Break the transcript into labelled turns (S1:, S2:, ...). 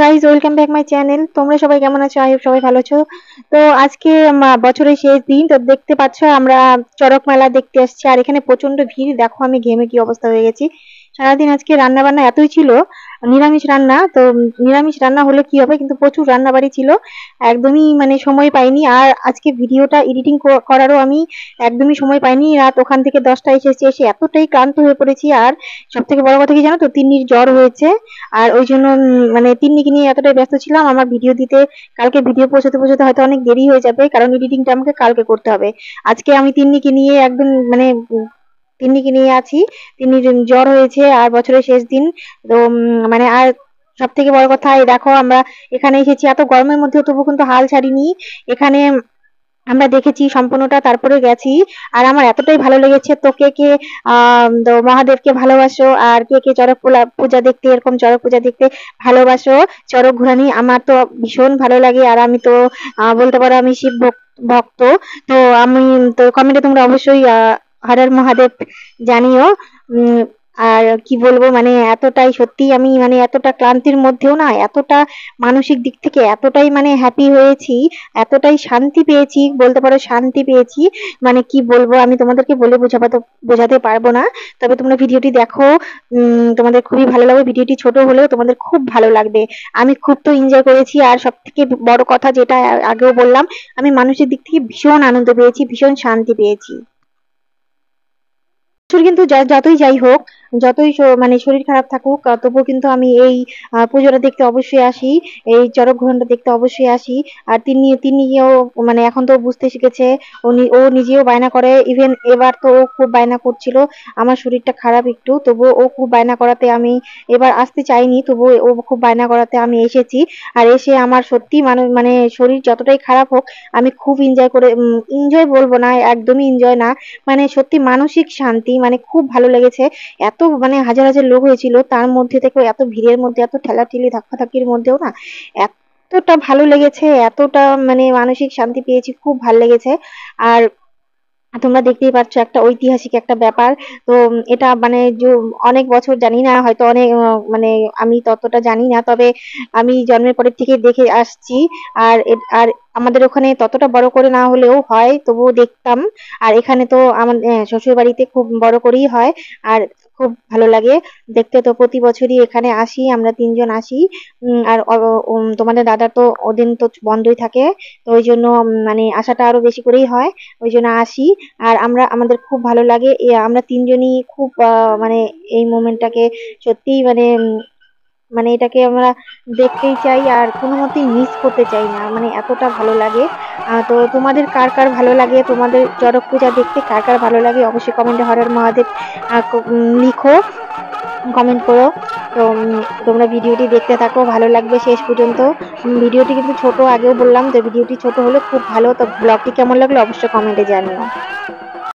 S1: Guys, welcome back my channel. তোমরা সবাই কেমন আছো? আই হোপ সবাই ভালো আছো। তো আজকে বছরের শেষ দিন, তো দেখতে পাচ্ছ আমরা চড়ক মেলা দেখতে আসছি। আর এখানে প্রচন্ড ভিড়, দেখো আমি ঘেমে কি অবস্থা হয়ে গেছি। সারাদিন আজকে রান্না বান্না এতই ছিল, নিরামিষ রান্না। তো নিরামিষ রান্না হলে কি হবে, কিন্তু প্রচুর রান্না বাড়ি ছিল, একদমই সময় পাইনি। আর আজকে ভিডিওটা এডিটিং করারও আমি একদমই সময় পাইনি। রাত ওখান থেকে 10টায় এসেছি, এসে এতটাই ক্লান্ত হয়ে পড়েছি। আর সব থেকে বড় কথা কি জানো তো, তিন্নির জ্বর হয়েছে। আর ওই জন্য তিন্নিকে নিয়ে এতটাই ব্যস্ত ছিলাম, আমার ভিডিও দিতে কালকে ভিডিও পৌঁছাতে পৌঁছাতে হয়তো অনেক দেরি হয়ে যাবে, কারণ এডিটিংটা আমাকে কালকে করতে হবে। আজকে আমি তিন্নিকে নিয়ে একদম তিন্নিকে নিয়ে আছি। তিন্নির জ্বর হয়েছে আর বছরের শেষ দিন। তো আর সব থেকে বড় কথা, এই দেখো আমরা এখানে এসেছি এত গরমের মধ্যেও, তবু কিন্তু হাল ছাড়িনি। এখানে আমরা দেখেছি সম্পূর্ণটা, তারপরে গেছি। আর আমার এতটাই ভালো লেগেছে। তো কে কে তো মহাদেবকে ভালোবাসো, আর কে কে চড়ক পূজা দেখতে, এরকম চড়ক পূজা দেখতে ভালোবাসো, চড়ক ঘোরানি আমার তো ভীষণ ভালো লাগে। আর আমি তো বলতে পারো আমি শিব ভক্ত। তো আমি তো কমেন্টে তোমরা অবশ্যই হর হর মহাদেব জানিও। উম আর কি বলবো, এতটাই সত্যি আমি এতটা ক্লান্তির মধ্যেও না, এতটা মানসিক দিক থেকে এতটাই হ্যাপি হয়েছি, এতটাই শান্তি পেয়েছি, বলতে পারো শান্তি পেয়েছি। কি বলবো, আমি তোমাদেরকে বলে বোঝাতে পারবো না। তবে তোমরা ভিডিওটি দেখো, তোমাদের খুবই ভালো লাগবে। ভিডিওটি ছোট হলেও তোমাদের খুব ভালো লাগবে। আমি খুব তো এনজয় করেছি। আর সব থেকে বড় কথা যেটা আগেও বললাম, আমি মানসিক দিক থেকে ভীষণ আনন্দ পেয়েছি, ভীষণ শান্তি পেয়েছি। কিন্তু যতই যাই হোক, যতই শরীর খারাপ থাকুক, তবুও কিন্তু আমি এই পুজোটা দেখতে অবশ্যই আসি, এই চড়ক ঘোরানোটা দেখতে অবশ্যই আসি। আর তিনিও এখন তো বুঝতে শিখেছে। ও নিজেও বায়না করে, ইভেন এবার তো ও খুব বায়না করছিল। আমার শরীরটা খারাপ একটু, তবুও ও খুব বায়না করাতে আমি এবার আসতে চাইনি, তবুও ও খুব বায়না করাতে আমি এসেছি। আর এসে আমার সত্যি শরীর যতটাই খারাপ হোক, আমি খুব এনজয় করে, এনজয় বলবো না, একদমই এনজয় না, সত্যি মানসিক শান্তি, খুব ভালো লেগেছে। এত হাজার হাজার লোক হয়েছিল, তার মধ্যে থেকেও, এত ভিড়ের মধ্যে, এত ঠেলাঠেলি ধাক্কাধাক্কির মধ্যেও না, এতটা ভালো লেগেছে, এতটা মানসিক শান্তি পেয়েছি, খুব ভালো লেগেছে। আর তোমরা দেখতেই পাচ্ছ, একটা ঐতিহাসিক একটা ব্যাপার। তো এটা অনেক বছর জানি না, হয়তো অনেক আমি ততটা জানি না, তবে আমি জন্মের পরের থেকে দেখে আসছি। আর আর আমাদের ওখানে ততটা বড় করে না হলেও হয়, তবুও দেখতাম। আর এখানে তো আমার শ্বশুর বাড়িতে খুব বড় করেই হয়। আর খুব ভালো লাগে দেখতে। তো প্রতি বছরই এখানে আসি, আমরা তিনজন আসি। আর তোমাদের দাদা তো ওদিন তো বন্ধই থাকে, তো ওই জন্য আসাটা আরো বেশি করেই হয়, ওই জন্য আসি। আর আমাদের খুব ভালো লাগে, আমরা তিনজনই খুব এই মোমেন্টটাকে সত্যিই এটাকে আমরা দেখতেই চাই, আর কোনো মতেই মিস করতে চাই না, এতটা ভালো লাগে। তো তোমাদের কার কার ভালো লাগে, তোমাদের চড়ক পূজা দেখতে কার কার ভালো লাগে, অবশ্যই কমেন্টে হর হর মহাদেব লিখো, কমেন্ট করো। তো তোমরা ভিডিওটি দেখতে থাকো, ভালো লাগবে শেষ পর্যন্ত। ভিডিওটি কিন্তু ছোট, আগেও বললাম, তো ভিডিওটি ছোট হলে খুব ভালো। তো ব্লগটি কেমন লাগলো অবশ্যই কমেন্টে জানিও।